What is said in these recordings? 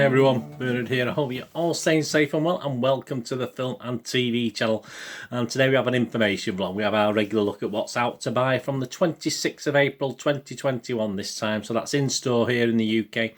everyone, Bernard here. I hope you're all staying safe and well, and welcome to the Film and TV channel. And today we have an information vlog. We have our regular look at what's out to buy from the 26th of April 2021 this time. So that's in store here in the UK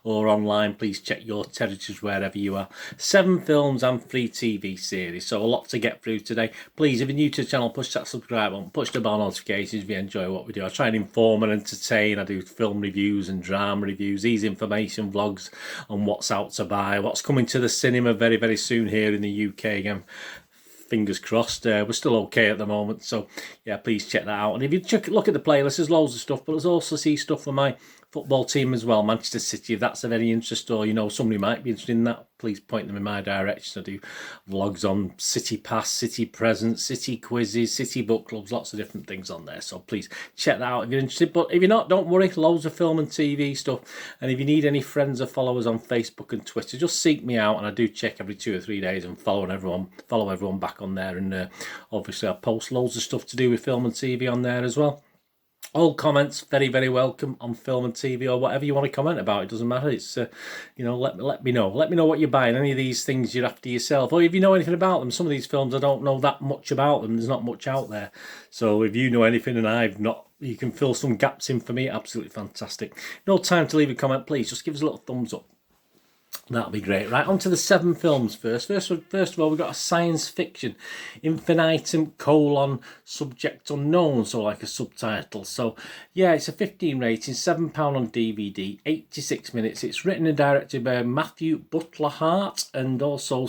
or online. Please check your territories wherever you are. 7 films and 3 TV series. So a lot to get through today. Please, if you're new to the channel, push that subscribe button, push the bell notifications if you enjoy what we do. I try and inform and entertain. I do film reviews and drama reviews, these information vlogs on what's out to buy, what's coming to the cinema very soon here in the UK. Again, fingers crossed, we're still okay at the moment, so yeah, please check that out. And if you look at the playlist, there's loads of stuff, but there's also stuff for my football team as well, Manchester City. If that's of any interest, or you know somebody might be interested in that, please point them in my direction. I do vlogs on City Pass, City Presents, City Quizzes, City Book Clubs, lots of different things on there, so please check that out if you're interested. But if you're not, don't worry, loads of film and TV stuff. And if you need any friends or followers on Facebook and Twitter, just seek me out, and I do check every 2 or 3 days and follow everyone back on there. And obviously I post loads of stuff to do with film and TV on there as well. All comments very welcome on film and TV, or whatever you want to comment about. It doesn't matter. It's you know, let me know what you're buying. Any of these things you're after yourself, or if you know anything about them. Some of these films I don't know that much about them. There's not much out there. So if you know anything and I've not, you can fill some gaps in for me. Absolutely fantastic. No time to leave a comment, please. Just give us a little thumbs up. That'll be great. Right, on to the 7 films first. First of all, we've got a science fiction, infinitum : subject unknown, so like a subtitle. So yeah, it's a 15 rating, £7 on DVD, 86 minutes. It's written and directed by Matthew Butler Hart, and also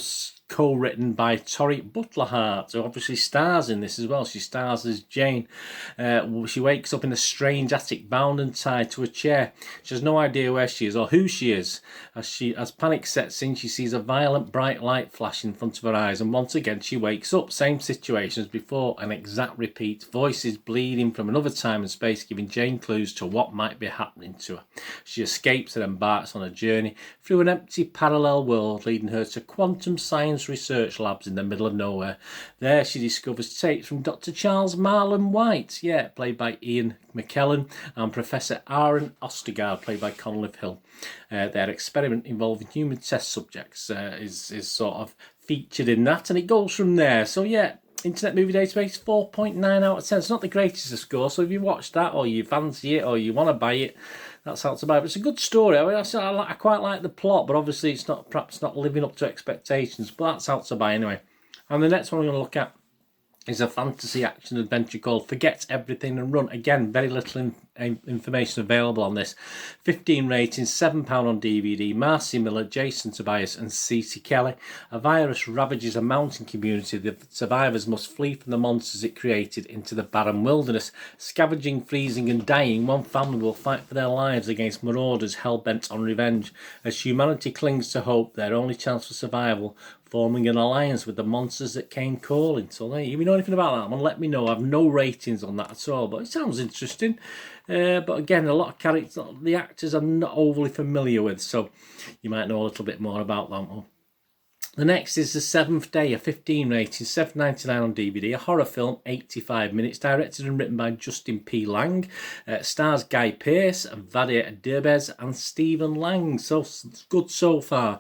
co-written by Tori Butler Hart, who obviously stars in this as well. She stars as Jane. She wakes up in a strange attic, bound and tied to a chair. She has no idea where she is or who she is. As panic sets in, she sees a violent bright light flash in front of her eyes, and once again she wakes up. Same situation as before, an exact repeat. Voices bleeding from another time and space, giving Jane clues to what might be happening to her. She escapes and embarks on a journey through an empty parallel world, leading her to quantum science research labs in the middle of nowhere. There she discovers tapes from Dr. Charles Marlon White, played by Ian McKellen, and Professor Aaron Ostergaard, played by Conleth Hill. Their experiment involving human test subjects is sort of featured in that, and it goes from there. So yeah, Internet Movie Database, 4.9 out of 10. It's not the greatest of score, so if you watch that, or you fancy it, or you want to buy it, that's how to buy it. But it's a good story. I mean, I quite like the plot, but obviously it's perhaps not living up to expectations. But that's out to buy anyway. And the next one we're going to look at is a fantasy action adventure called Forget Everything and Run. Again, very little information available on this. 15 rating, £7 on DVD. Marcy Miller, Jason Tobias and Cece Kelly. A virus ravages a mountain community. The survivors must flee from the monsters it created into the barren wilderness. Scavenging, freezing and dying, one family will fight for their lives against marauders hell-bent on revenge. As humanity clings to hope, their only chance for survival, forming an alliance with the monsters that came calling. So there, if you know anything about that one, let me know. I have no ratings on that at all, but it sounds interesting. But again, a lot of characters, the actors I'm not overly familiar with, so you might know a little bit more about that one. The next is The Seventh Day, a 15 rating, $7.99 on DVD, a horror film, 85 minutes, directed and written by Justin P. Lang. Stars Guy Pearce, Vadia Derbez and Stephen Lang. So good so far.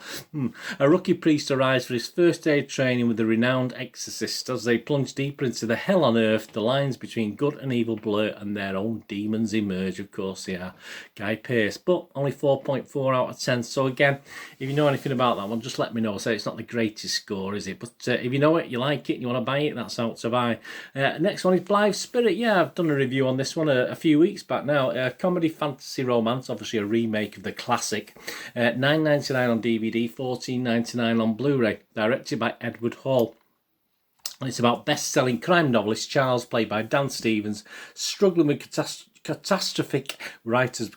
A rookie priest arrives for his first aid training with the renowned exorcist. As they plunge deeper into the hell on earth, the lines between good and evil blur and their own demons emerge. Of course they are. Guy Pearce, but only 4.4 out of 10. So again, if you know anything about that one, just let me know. Say it's not the greatest score, is it? But if you know it, you like it, and you want to buy it, that's out to buy. Next one is Blithe Spirit. Yeah, I've done a review on this one a few weeks back now. Comedy fantasy romance, obviously a remake of the classic. $9.99 on DVD, $14.99 on Blu-ray. Directed by Edward Hall. And it's about best-selling crime novelist Charles, played by Dan Stevens, struggling with catastrophic writers,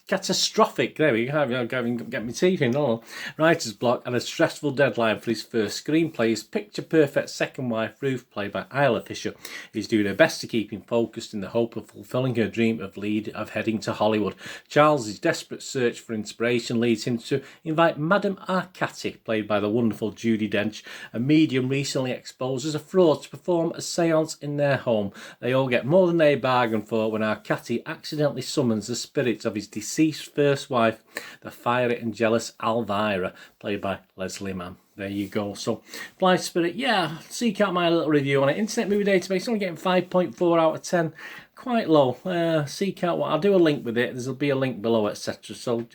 catastrophic, there we go, get my teeth in, writer's block and a stressful deadline for his first screenplay. His picture-perfect second wife, Ruth, played by Isla Fisher, is doing her best to keep him focused in the hope of fulfilling her dream of heading to Hollywood. Charles's desperate search for inspiration leads him to invite Madame Arcati, played by the wonderful Judi Dench, a medium recently exposed as a fraud, to perform a seance in their home. They all get more than they bargained 4 when our catty accidentally summons the spirits of his deceased first wife, the fiery and jealous Elvira, played by Leslie Mann. There you go. So, Blythe Spirit, yeah, seek out my little review on it. Internet Movie Database, only getting 5.4 out of 10. Quite low. Seek out what I'll do a link with it. There'll be a link below, etc. So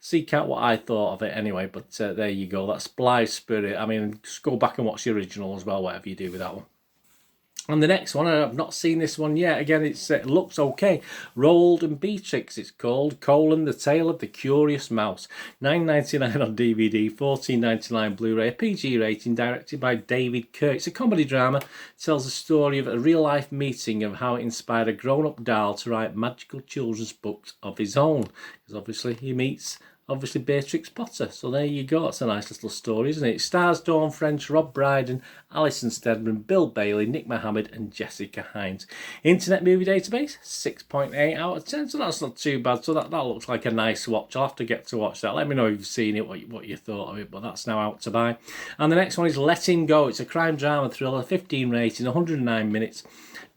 seek out what I thought of it anyway. But there you go. That's Blythe Spirit. I mean, just go back and watch the original as well, whatever you do with that one. And the next one, I've not seen this one yet. Again, it looks okay. Roald and Beatrix, it's called. The Tale of the Curious Mouse. $9.99 on DVD, $14.99 Blu-ray. A PG rating, directed by David Kerr. It's a comedy drama. It tells the story of a real-life meeting of how it inspired a grown-up doll to write magical children's books of his own. Because obviously he meets Beatrix Potter. So there you go. It's a nice little story, isn't it? It stars Dawn French, Rob Brydon, Alison Steadman, Bill Bailey, Nick Mohammed and Jessica Hines. Internet Movie Database, 6.8 out of 10. So that's not too bad. So that looks like a nice watch. I'll have to get to watch that. Let me know if you've seen it, what you thought of it. But that's now out to buy. And the next one is Let Him Go. It's a crime drama thriller, 15 rating, 109 minutes.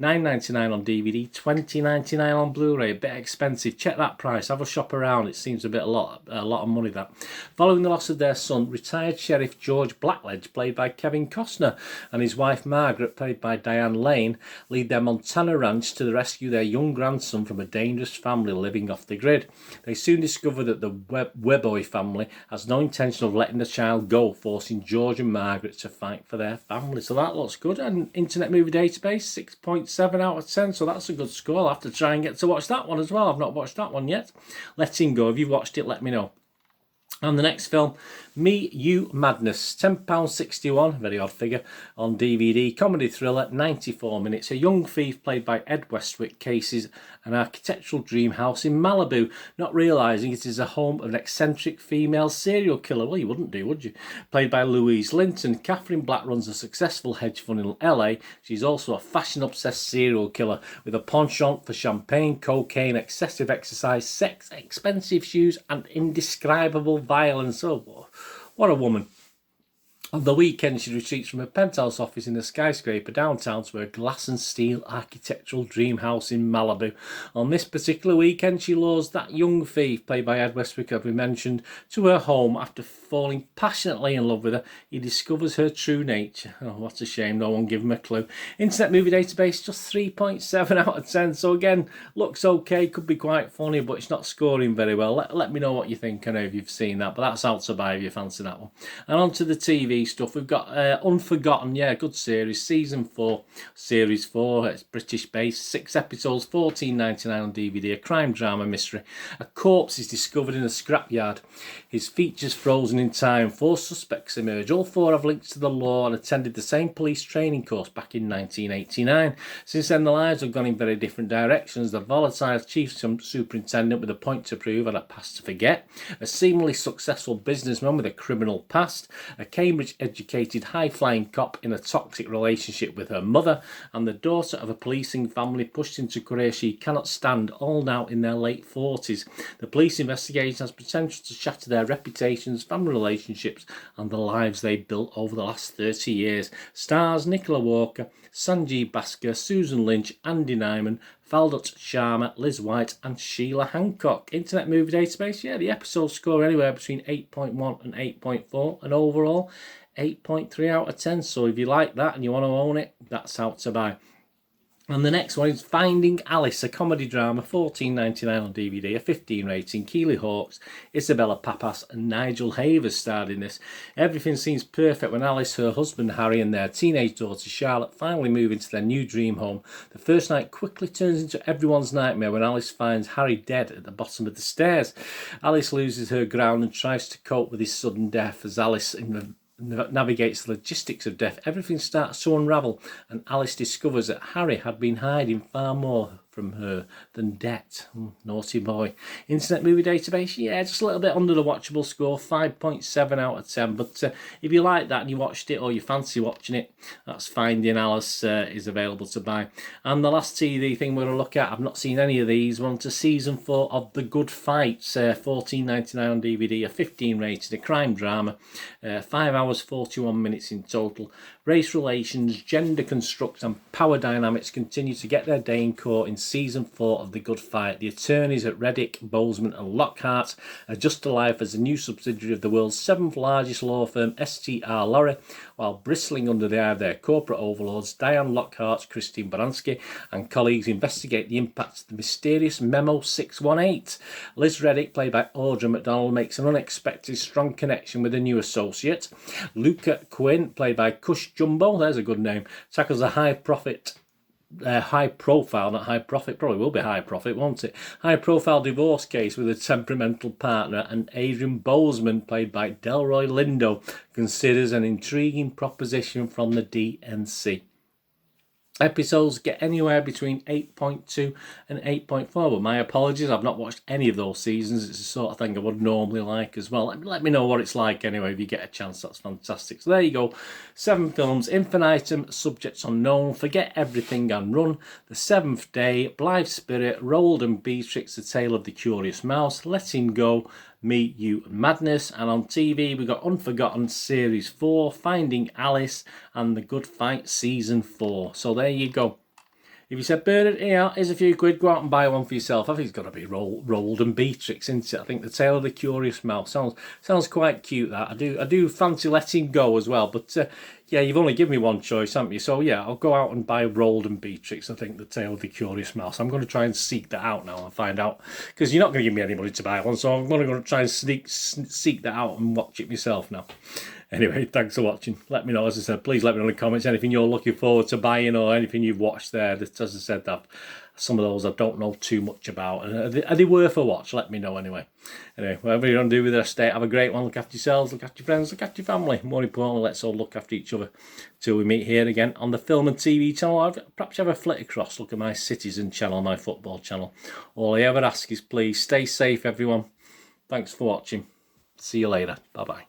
$9.99 on DVD, $20.99 on Blu-ray. A bit expensive. Check that price. Have a shop around. It seems a lot of money, that. Following the loss of their son, retired Sheriff George Blackledge, played by Kevin Costner, and his wife Margaret, played by Diane Lane, lead their Montana ranch to rescue their young grandson from a dangerous family living off the grid. They soon discover that the Weboy family has no intention of letting the child go, forcing George and Margaret to fight for their family. So that looks good. And Internet Movie Database, 6.7 out of 10. So that's a good score. I'll have to try and get to watch that one as well. I've not watched that one yet. Let Him Go. If you've watched it, let me know. And the next film, Me, You, Madness, £10.61, very odd figure, on DVD. Comedy thriller, 94 minutes. A young thief played by Ed Westwick cases an architectural dream house in Malibu, not realising it is a home of an eccentric female serial killer. Well, you wouldn't do, would you? Played by Louise Linton, Catherine Black runs a successful hedge fund in LA. She's also a fashion-obsessed serial killer with a penchant for champagne, cocaine, excessive exercise, sex, expensive shoes, and indescribable violence. Oh, what a woman. On the weekend, she retreats from her penthouse office in a skyscraper downtown to her glass and steel architectural dream house in Malibu. On this particular weekend, she lures that young thief, played by Ed Westwick, as we mentioned, to her home. After falling passionately in love with her, he discovers her true nature. Oh, what a shame, no one gave him a clue. Internet Movie Database, just 3.7 out of 10. So again, looks okay, could be quite funny, but it's not scoring very well. Let me know what you think. I know if you've seen that, but that's out to buy if you fancy that one. And on to the TV stuff. We've got Unforgotten, yeah, good series, season 4, series 4. It's British based, 6 episodes, $14.99 on DVD. A crime drama mystery. A corpse is discovered in a scrapyard. His features frozen in time. 4 suspects emerge. All 4 have links to the law and attended the same police training course back in 1989. Since then, the lives have gone in very different directions. The volatile chief superintendent with a point to prove and a past to forget. A seemingly successful businessman with a criminal past. A Cambridge educated high-flying cop in a toxic relationship with her mother, and the daughter of a policing family pushed into career she cannot stand, all now in their late 40s. The police investigation has potential to shatter their reputations, family relationships, and the lives they built over the last 30 years. Stars Nicola Walker, Sanjeev Bhaskar, Susan Lynch, Andy Nyman, Faldut Sharma, Liz White and Sheila Hancock. Internet Movie Database, yeah, the episodes score anywhere between 8.1 and 8.4, and overall 8.3 out of 10. So if you like that and you want to own it, that's out to buy. And the next one is Finding Alice, a comedy drama, $14.99 on DVD, a 15 rating. Keely Hawkes, Isabella Pappas and Nigel Havers starred in this. Everything seems perfect when Alice, her husband Harry and their teenage daughter Charlotte finally move into their new dream home. The first night quickly turns into everyone's nightmare when Alice finds Harry dead at the bottom of the stairs. Alice loses her ground and tries to cope with his sudden death. As Alice navigates the logistics of death, everything starts to unravel, and Alice discovers that Harry had been hiding far more from her than debt. Naughty boy. Internet Movie Database, yeah, just a little bit under the watchable score, 5.7 out of 10. But if you like that and you watched it or you fancy watching it, that's Finding Alice is available to buy. And the last TV thing we're going to look at, I've not seen any of these. We're on to season 4 of The Good Fight, $14.99 on DVD, a 15 rated, a crime drama, 5 hours 41 minutes in total. Race relations, gender construct and power dynamics continue to get their day in court in Season 4 of The Good Fight. The attorneys at Reddick, Bozeman and Lockhart adjust to life as a new subsidiary of the world's 7th largest law firm, STR Lorry, while bristling under the eye of their corporate overlords, Diane Lockhart, Christine Baranski and colleagues investigate the impacts of the mysterious Memo 618. Liz Reddick, played by Audra McDonald, makes an unexpected strong connection with a new associate. Luca Quinn, played by Cush Jumbo, there's a good name, tackles a high profile, not high profit, probably will be high profit, won't it? High profile divorce case with a temperamental partner, and Adrian Bozeman, played by Delroy Lindo, considers an intriguing proposition from the DNC. Episodes get anywhere between 8.2 and 8.4, but my apologies, I've not watched any of those seasons. It's the sort of thing I would normally like as well. Let me know what it's like anyway if you get a chance. That's fantastic. So there you go, 7 films: Infinitum, Subjects Unknown, Forget Everything and Run, The Seventh Day, Blithe Spirit, Roald and Beatrix, The Tale of the Curious Mouse, Let Him Go, Me, You and Madness. And on TV we got Unforgotten Series 4, Finding Alice and The Good Fight Season 4. So there you go. If you said, Bernard, yeah, here's a few quid, go out and buy one for yourself. I think it's got to be Roald and Beatrix, isn't it? I think The Tale of the Curious Mouse sounds quite cute, that. I do fancy Letting Go as well, but yeah, you've only given me one choice, haven't you? So yeah, I'll go out and buy Roald and Beatrix. I think The Tale of the Curious Mouse. I'm going to try and seek that out now and find out, because you're not going to give me any money to buy one, so I'm going to try and seek that out and watch it myself now. Anyway, thanks for watching. Let me know, as I said, please let me know in the comments anything you're looking forward to buying or anything you've watched there. As I said, that some of those I don't know too much about. And are they worth a watch? Let me know anyway. Anyway, whatever you're going to do with the rest of the day, have a great one. Look after yourselves, look after your friends, look after your family. More importantly, let's all look after each other till we meet here again on the Film and TV channel. I'll perhaps have a flick across, look at my Citizen channel, my football channel. All I ever ask is please stay safe, everyone. Thanks for watching. See you later. Bye-bye.